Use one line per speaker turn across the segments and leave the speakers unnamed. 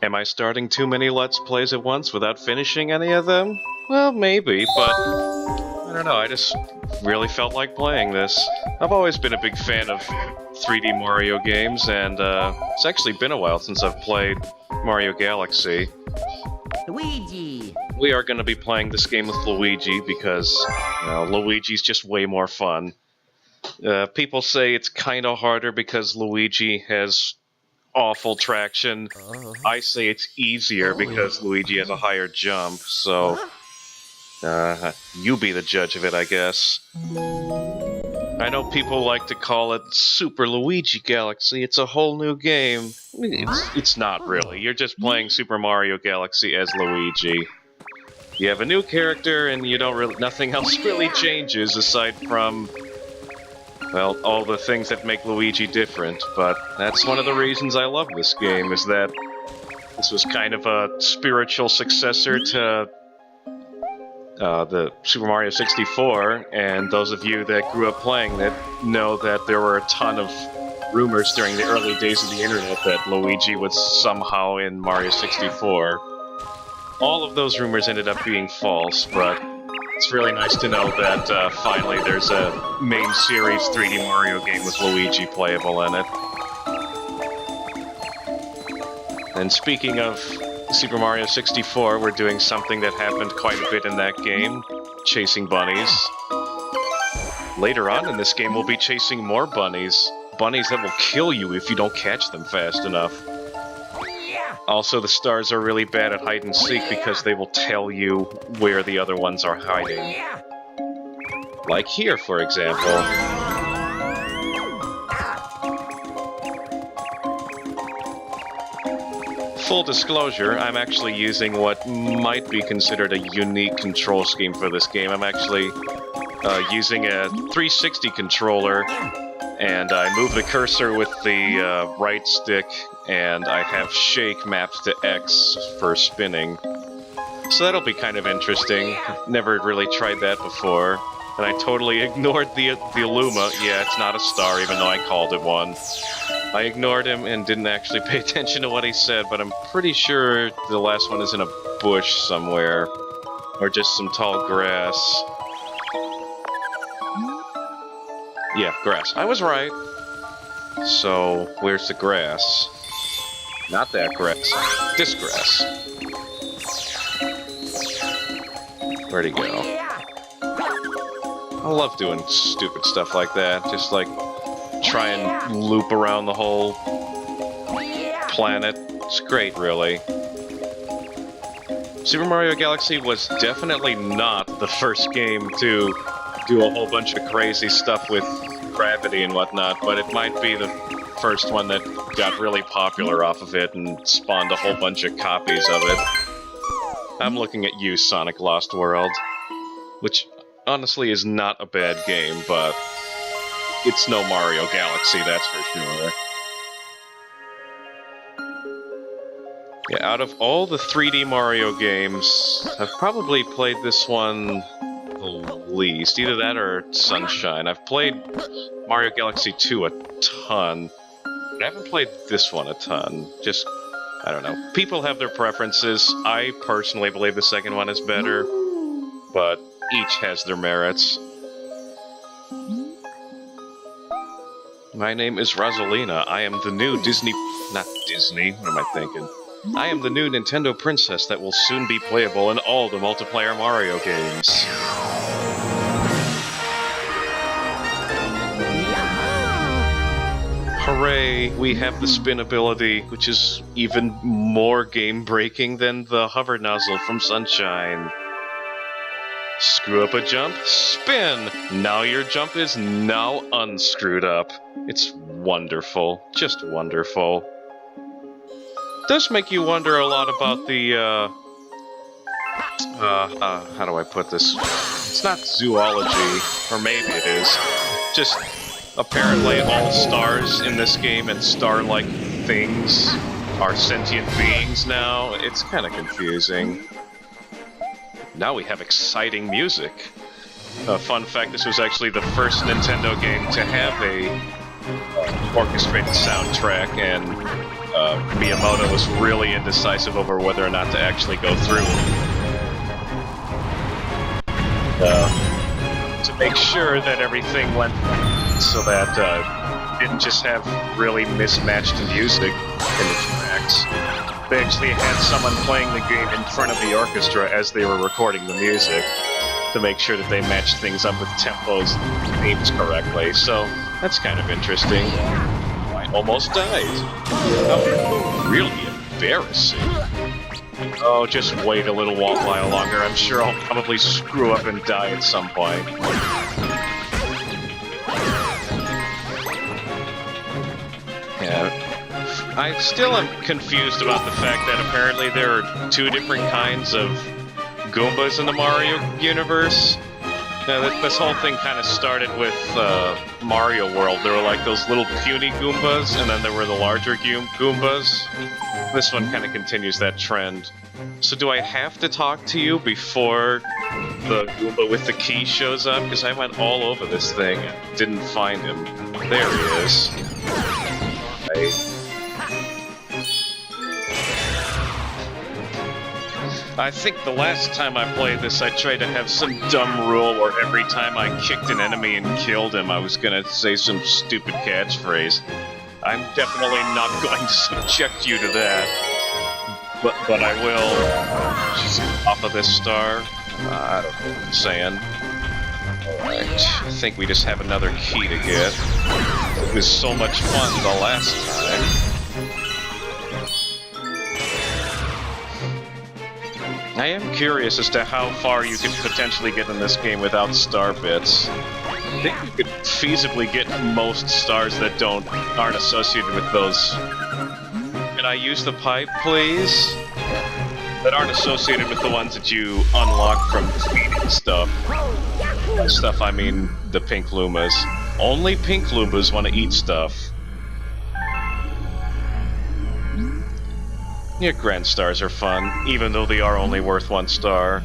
Am I starting too many Let's Plays at once without finishing any of them? Well, maybe, but I don't know, I just really felt like playing this. I've always been a big fan of 3D Mario games, and it's actually been a while since I've played Mario Galaxy.
Luigi!
We are going to be playing this game with Luigi because, well, Luigi's just way more fun. People say it's kind of harder because Luigi has awful traction. I say it's easier because Luigi has a higher jump, so you be the judge of it, I guess. I know people like to call it Super Luigi Galaxy. It's a whole new game. It's not really. You're just playing Super Mario Galaxy as Luigi. You have a new character, and you don't really, nothing else really changes aside from, well, all the things that make Luigi different. But that's one of the reasons I love this game, is that this was kind of a spiritual successor to the Super Mario 64, and those of you that grew up playing it know that there were a ton of rumors during the early days of the internet that Luigi was somehow in Mario 64. All of those rumors ended up being false, but it's really nice to know that finally there's a main series 3D Mario game with Luigi playable in it. And speaking of Super Mario 64, we're doing something that happened quite a bit in that game, chasing bunnies. Later on in this game, we'll be chasing more bunnies. Bunnies that will kill you if you don't catch them fast enough. Also, the stars are really bad at hide and seek because they will tell you where the other ones are hiding. Like here, for example. Full disclosure, I'm actually using what might be considered a unique control scheme for this game. I'm actually using a 360 controller, and I move the cursor with the right stick, and I have shake mapped to X for spinning. So that'll be kind of interesting. Never really tried that before. And I totally ignored the Illuma. Yeah, it's not a star, even though I called it one. I ignored him and didn't actually pay attention to what he said, but I'm pretty sure the last one is in a bush somewhere. Or just some tall grass. Yeah, grass. I was right. So, where's the grass? Not that grass. This grass. Where'd he go? I love doing stupid stuff like that. Just like try and loop around the whole planet. It's great, really. Super Mario Galaxy was definitely not the first game to do a whole bunch of crazy stuff with gravity and whatnot, but it might be the first one that got really popular off of it and spawned a whole bunch of copies of it. I'm looking at you, Sonic Lost World, which honestly is not a bad game, but it's no Mario Galaxy, that's for sure. Yeah, out of all the 3D Mario games, I've probably played this one the least. Either that or Sunshine. I've played Mario Galaxy 2 a ton, but I haven't played this one a ton. Just, I don't know. People have their preferences. I personally believe the second one is better, but each has their merits. My name is Rosalina. I am the new not Disney, what am I thinking? I am the new Nintendo princess that will soon be playable in all the multiplayer Mario games. Hooray, we have the spin ability, which is even more game-breaking than the hover nozzle from Sunshine. Screw up a jump, spin! Now your jump is now unscrewed up. It's wonderful. Just wonderful. It does make you wonder a lot about the, how do I put this? It's not zoology, or maybe it is. Just, apparently all stars in this game and star-like things are sentient beings now. It's kind of confusing. Now we have exciting music. Fun fact, this was actually the first Nintendo game to have a orchestrated soundtrack, and Miyamoto was really indecisive over whether or not to actually go through to make sure that everything went so that didn't just have really mismatched music in the tracks. They actually had someone playing the game in front of the orchestra as they were recording the music to make sure that they matched things up with tempos and themes correctly. So that's kind of interesting. I almost died. Oh, really embarrassing. Oh, just wait a little while longer. I'm sure I'll probably screw up and die at some point. Yeah. I still am confused about the fact that apparently there are two different kinds of Goombas in the Mario universe. This whole thing kind of started with Mario World. There were like those little puny Goombas, and then there were the larger Goombas. This one kind of continues that trend. So do I have to talk to you before the Goomba with the key shows up? Because I went all over this thing and didn't find him. There he is. Right. I think the last time I played this, I tried to have some dumb rule where every time I kicked an enemy and killed him, I was gonna say some stupid catchphrase. I'm definitely not going to subject you to that. But I will. Just off of this star. I don't know what I'm saying. Alright, I think we just have another key to get. It was so much fun the last time. I am curious as to how far you could potentially get in this game without star bits. I think you could feasibly get most stars that aren't associated with those. Can I use the pipe, please? That aren't associated with the ones that you unlock from feeding stuff. By stuff, I mean the pink Lumas. Only pink Lumas want to eat stuff. Yeah, Grand Stars are fun, even though they are only worth 1 star.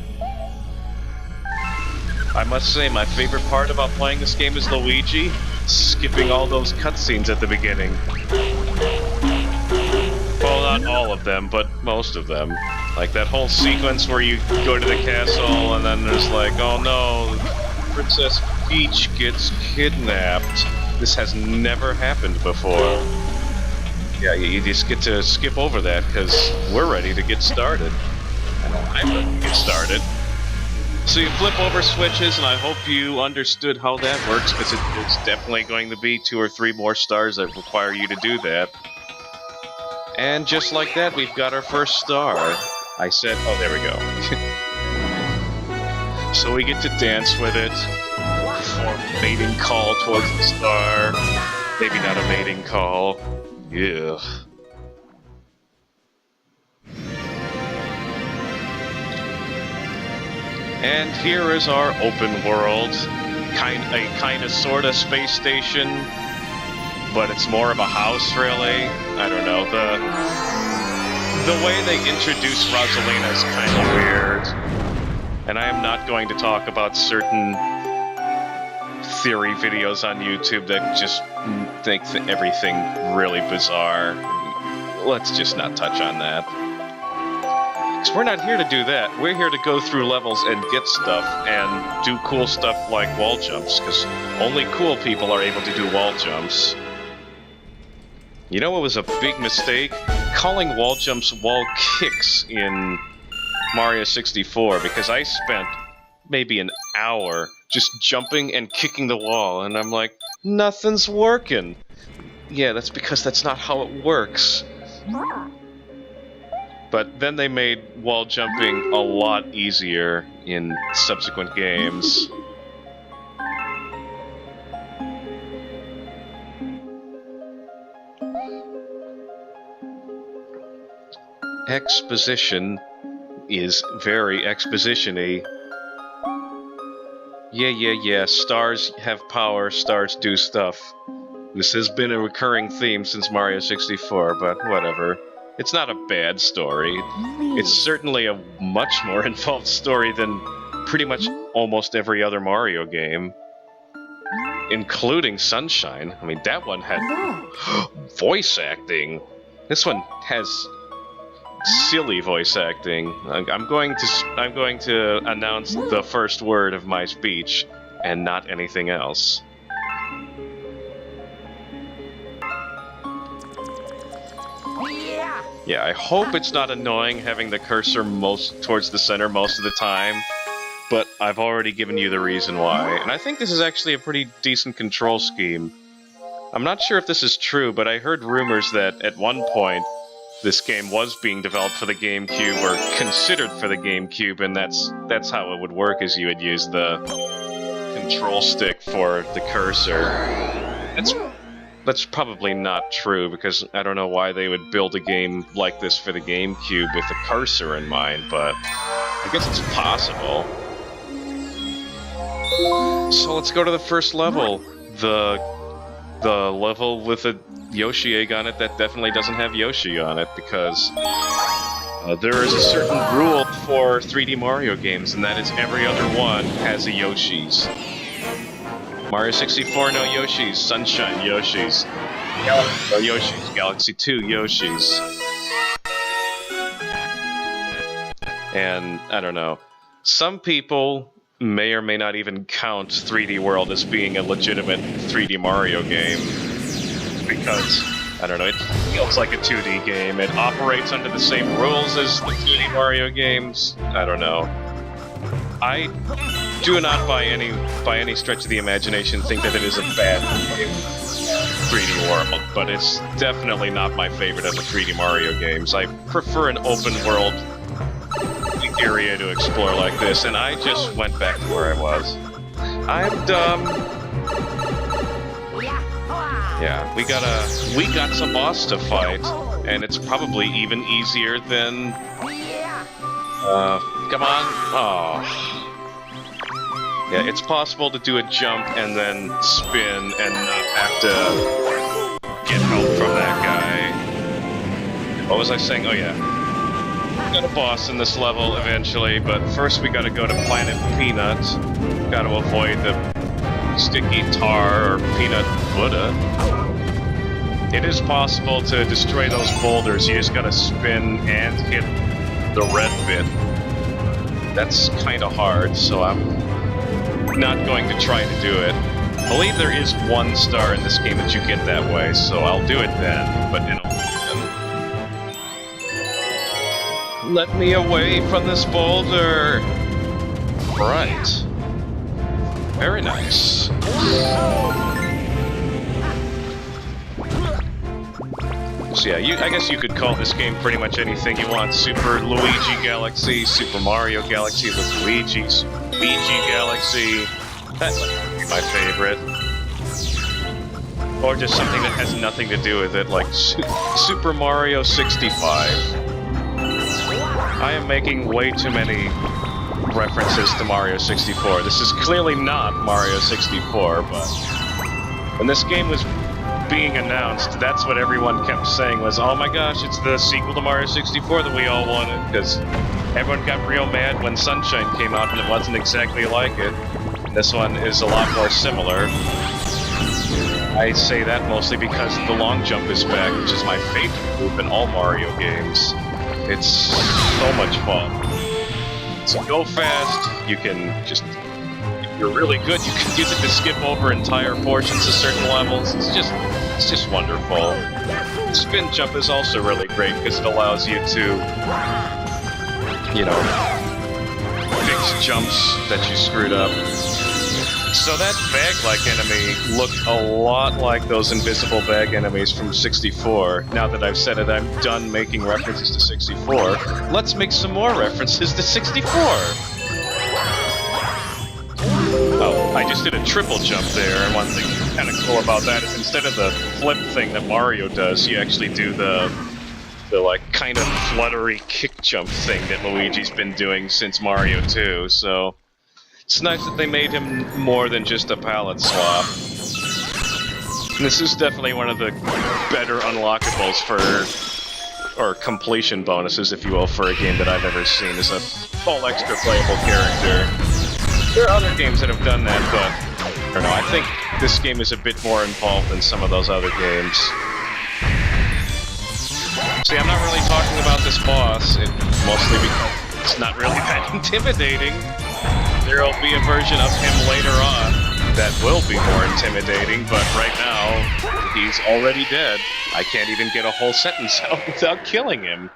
I must say, my favorite part about playing this game is Luigi, skipping all those cutscenes at the beginning. Well, not all of them, but most of them. Like that whole sequence where you go to the castle and then there's like, oh no, Princess Peach gets kidnapped. This has never happened before. Yeah, you just get to skip over that because we're ready to get started. I know I'm ready to get started. So you flip over switches, and I hope you understood how that works, because it's definitely going to be 2 or 3 more stars that require you to do that. And just like that, we've got our first star. I said, oh, there we go. So we get to dance with it, perform a mating call towards the star. Maybe not a mating call. Yeah. And here is our open world, kind of sorta space station, but it's more of a house, really. I don't know. The way they introduce Rosalina is kind of weird, and I am not going to talk about certain theory videos on YouTube that just make everything really bizarre. Let's just not touch on that. Because we're not here to do that. We're here to go through levels and get stuff and do cool stuff like wall jumps, because only cool people are able to do wall jumps. You know what was a big mistake? Calling wall jumps wall kicks in Mario 64, because I spent maybe an hour just jumping and kicking the wall, and I'm like, nothing's working. Yeah, that's because that's not how it works. But then they made wall jumping a lot easier in subsequent games. Exposition is very exposition-y. Yeah, stars have power, stars do stuff. This has been a recurring theme since Mario 64, but whatever. It's not a bad story. It's certainly a much more involved story than pretty much almost every other Mario game. including Sunshine. I mean, that one had voice acting. This one has silly voice acting. I'm going to announce the first word of my speech and not anything else. Yeah, I hope it's not annoying having the cursor most towards the center most of the time, but I've already given you the reason why. And I think this is actually a pretty decent control scheme. I'm not sure if this is true, but I heard rumors that at one point this game was being developed for the GameCube, or considered for the GameCube, and that's how it would work, is you would use the control stick for the cursor. That's probably not true, because I don't know why they would build a game like this for the GameCube with a cursor in mind, but I guess it's possible. So let's go to the first level. The level with a Yoshi egg on it that definitely doesn't have Yoshi on it, because there is a certain rule for 3D Mario games, and that is every other one has a Yoshi's. Mario 64, no Yoshis. Sunshine, Yoshis. Galaxy, no Yoshis. Galaxy 2, Yoshis. And, I don't know. Some people may or may not even count 3D World as being a legitimate 3D Mario game. Because, I don't know, it feels like a 2D game. It operates under the same rules as the 2D Mario games. I don't know. I do not by any stretch of the imagination think that it is a bad 3D World, but it's definitely not my favorite of the 3D Mario games. I prefer an open world area to explore like this, and I just went back to where I was. I'm dumb. Yeah, we got some boss to fight, and it's probably even easier than come on. Oh. Yeah, it's possible to do a jump and then spin and not have to get help from that guy. What was I saying? Oh yeah. We got a boss in this level eventually, but first we gotta go to Planet Peanut. Gotta avoid the sticky tar or peanut Buddha. It is possible to destroy those boulders, you just gotta spin and hit the red bit. That's kinda hard, so I'm not going to try to do it. I believe there is 1 star in this game that you get that way, so I'll do it then, but let me away from this boulder! Right. Very nice. So yeah, I guess you could call this game pretty much anything you want. Super Luigi Galaxy, Super Mario Galaxy with Luigi, Luigi Galaxy. That might be my favorite. Or just something that has nothing to do with it, like Super Mario 65. I am making way too many references to Mario 64. This is clearly not Mario 64, but when this game was being announced, that's what everyone kept saying was, oh my gosh, it's the sequel to Mario 64 that we all wanted, because everyone got real mad when Sunshine came out and it wasn't exactly like it. This one is a lot more similar. I say that mostly because the long jump is back, which is my favorite move in all Mario games. It's so much fun. So go fast, you can just, if you're really good, you can use it to skip over entire portions of certain levels. It's just wonderful. Spin jump is also really great because it allows you to, you know, fix jumps that you screwed up. So that bag-like enemy looked a lot like those invisible bag enemies from 64. Now that I've said it, I'm done making references to 64. Let's make some more references to 64! Oh, I just did a triple jump there, and one thing kind of cool about that is instead of the flip thing that Mario does, you actually do the like, kind of fluttery kick jump thing that Luigi's been doing since Mario 2, so it's nice that they made him more than just a palette swap. And this is definitely one of the better unlockables or completion bonuses, if you will, for a game that I've ever seen, is a full extra playable character. There are other games that have done that, but I don't know, I think this game is a bit more involved than some of those other games. See, I'm not really talking about this boss, mostly because it's not really that intimidating. There will be a version of him later on that will be more intimidating, but right now, he's already dead. I can't even get a whole sentence out without killing him.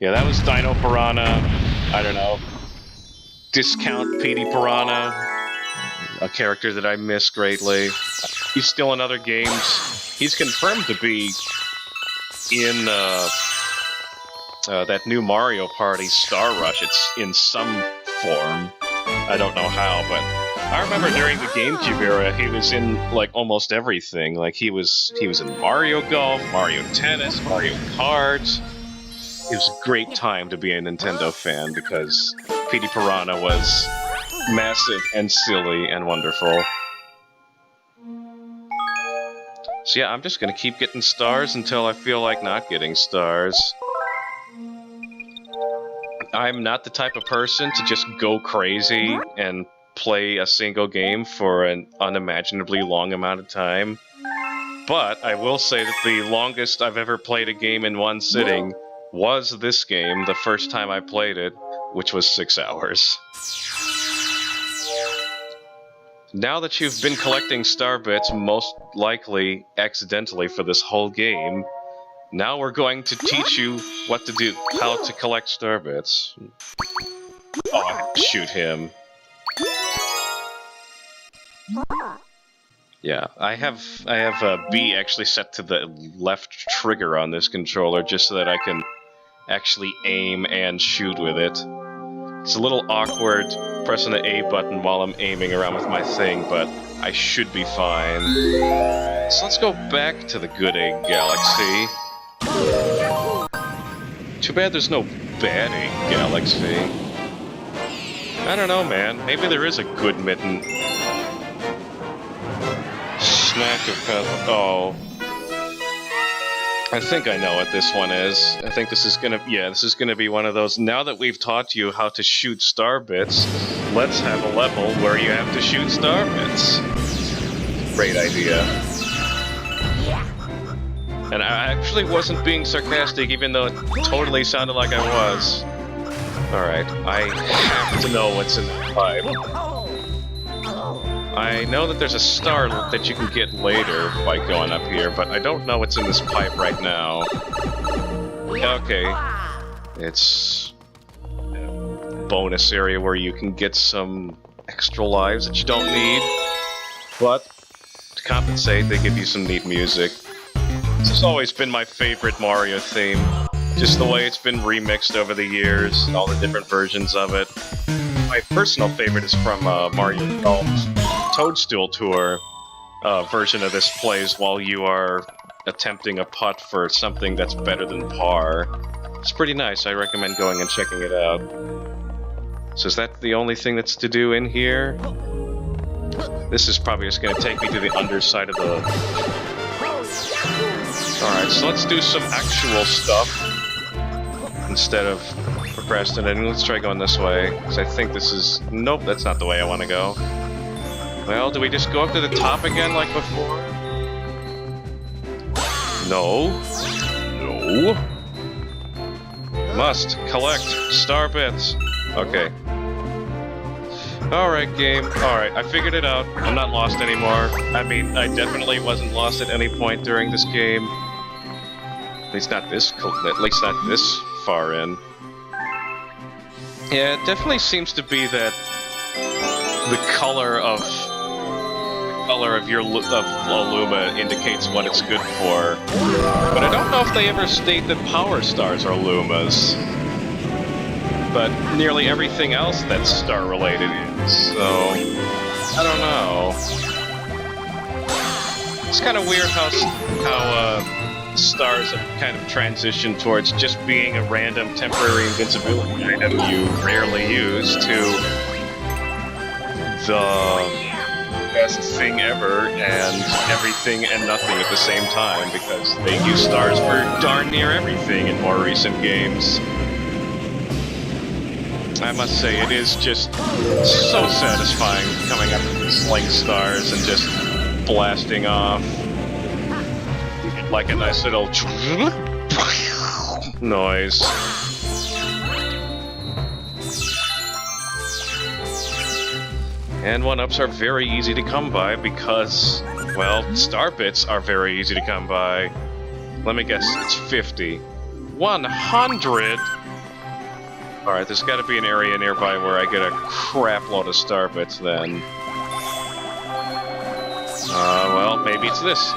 Yeah, that was Dino Piranha. I don't know. Discount Petey Piranha. A character that I miss greatly. He's still in other games. He's confirmed to be in that new Mario Party Star Rush. It's in some form. I don't know how, but I remember during the GameCube era, he was in like almost everything. Like he was in Mario Golf, Mario Tennis, Mario Kart. It was a great time to be a Nintendo fan because Petey Piranha was massive and silly and wonderful. So yeah, I'm just gonna keep getting stars until I feel like not getting stars. I'm not the type of person to just go crazy and play a single game for an unimaginably long amount of time. But I will say that the longest I've ever played a game in one sitting was this game, the first time I played it, which was 6 hours. Now that you've been collecting star bits, most likely accidentally for this whole game, now we're going to teach you what to do, how to collect star bits. Oh, shoot him. Yeah, I have B actually set to the left trigger on this controller just so that I can actually aim and shoot with it. It's a little awkward pressing the A button while I'm aiming around with my thing, but I should be fine. So let's go back to the Good Egg Galaxy. Too bad there's no Bad Egg Galaxy. I don't know, man. Maybe there is a Good Mitten. Snack of Pet. Oh. I think I know what this one is. I think this is gonna be one of those. Now that we've taught you how to shoot star bits, let's have a level where you have to shoot star bits. Great idea. And I actually wasn't being sarcastic, even though it totally sounded like I was. Alright, I have to know what's in that pipe. I know that there's a star that you can get later by going up here, but I don't know what's in this pipe right now. Okay. It's a bonus area where you can get some extra lives that you don't need, but to compensate, they give you some neat music. This has always been my favorite Mario theme. Just the way it's been remixed over the years, all the different versions of it. My personal favorite is from Mario Golf's Toadstool Tour version of this plays while you are attempting a putt for something that's better than par. It's pretty nice. I recommend going and checking it out. So is that the only thing that's to do in here? This is probably just going to take me to the underside of the... Alright, so let's do some actual stuff instead of procrastinating. Let's try going this way, because I think this is... Nope, that's not the way I want to go. Well, do we just go up to the top again like before? No. No. Must collect star bits. Okay. Alright, game. Alright, I figured it out. I'm not lost anymore. I mean, I definitely wasn't lost at any point during this game. At least not this far in. Yeah, it definitely seems to be that the color of your Luma indicates what it's good for. But I don't know if they ever state that power stars are Lumas. But nearly everything else that's star related is, so I don't know. It's kind of weird how stars have kind of transitioned towards just being a random temporary invincibility item you rarely use to the best thing ever and everything and nothing at the same time, because they use stars for darn near everything in more recent games. I must say, it is just so satisfying coming up with these sling stars and just blasting off. You get like a nice little noise. And 1-ups are very easy to come by because, well, star bits are very easy to come by. Let me guess, it's 50. 100? Alright, there's gotta be an area nearby where I get a crap load of star bits then. Well, maybe it's this.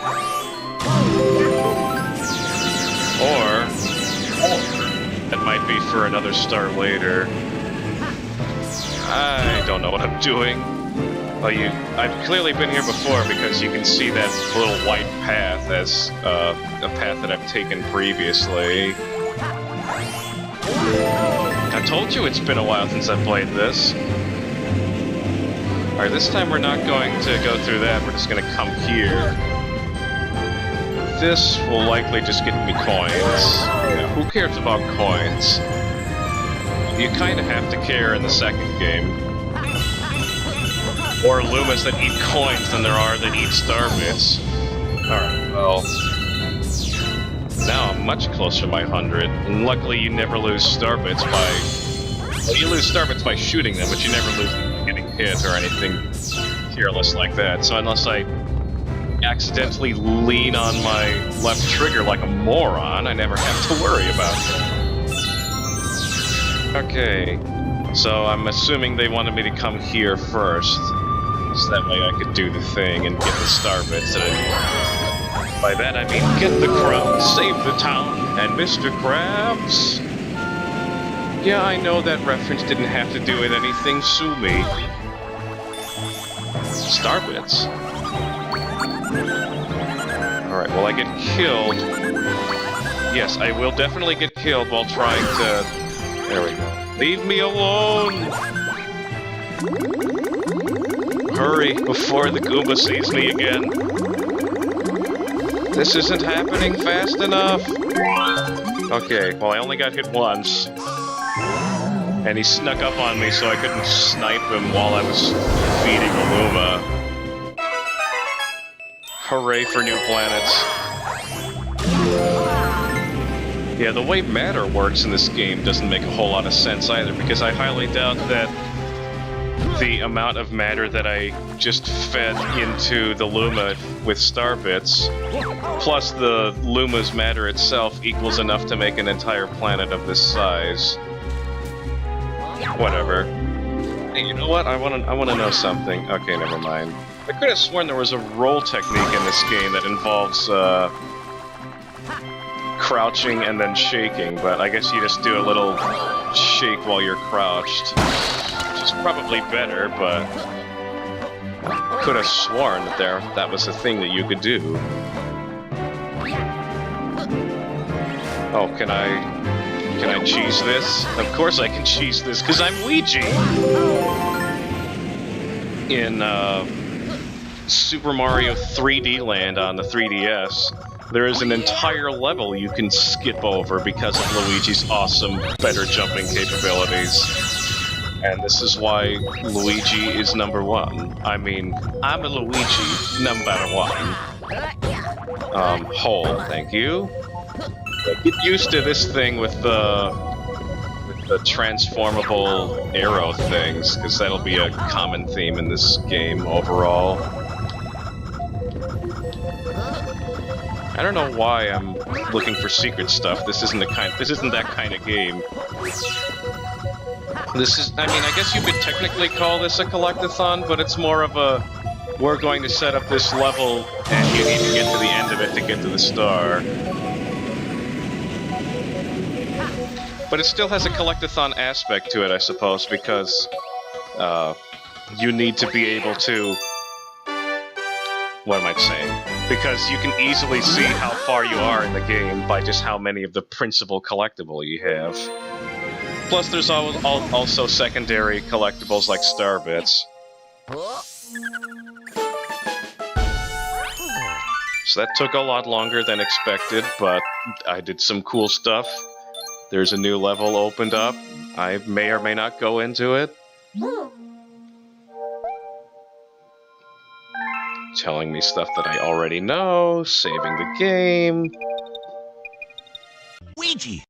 Or that might be for another star later. I don't know what I'm doing. Well, I've clearly been here before because you can see that little white path as a path that I've taken previously. I told you it's been a while since I played this. Alright, this time we're not going to go through that, we're just gonna come here. This will likely just get me coins. Yeah, who cares about coins? You kinda have to care in the second game. More Lumas that eat coins than there are that eat star bits. Alright, well... now I'm much closer to my 100, and luckily you never lose star bits by... well, you lose star bits by shooting them, but you never lose getting hit or anything careless like that. So unless I accidentally lean on my left trigger like a moron, I never have to worry about it. Okay, so I'm assuming they wanted me to come here first, so that way I could do the thing and get the star bits. And by that I mean get the crown, save the town, and Mr. Krabs. Yeah, I know that reference didn't have to do with anything, sue me. Star bits. Alright, will I get killed? Yes, I will definitely get killed while trying to... there we go. Leave me alone! Hurry, before the Goomba sees me again. This isn't happening fast enough! Okay, well I only got hit once. And he snuck up on me so I couldn't snipe him while I was feeding a Luma. Hooray for new planets. Yeah, the way matter works in this game doesn't make a whole lot of sense either, because I highly doubt that the amount of matter that I just fed into the Luma with star bits, plus the Luma's matter itself, equals enough to make an entire planet of this size. Whatever. Hey, you know what? I wanna know something. Okay, never mind. I could have sworn there was a roll technique in this game that involves, crouching and then shaking, but I guess you just do a little shake while you're crouched. Which is probably better, but... could have sworn that that was a thing that you could do. Oh, can I cheese this? Of course I can cheese this, because I'm Luigi! In, Super Mario 3D Land on the 3DS, there is an entire level you can skip over because of Luigi's awesome, better jumping capabilities. And this is why Luigi is #1. I mean, I'm a Luigi #1. Hole, thank you. Get used to this thing with the transformable arrow things, because that'll be a common theme in this game overall. I don't know why I'm looking for secret stuff. This isn't that kind of game. This is, I mean, I guess you could technically call this a collectathon, but it's more of a, we're going to set up this level and you need to get to the end of it to get to the star. But it still has a collectathon aspect to it, I suppose, because you need to be able to... what am I saying? Because you can easily see how far you are in the game by just how many of the principal collectible you have. Plus, there's also secondary collectibles like star bits. So that took a lot longer than expected, but I did some cool stuff. There's a new level opened up. I may or may not go into it. telling me stuff that I already know, saving the game.
Luigi.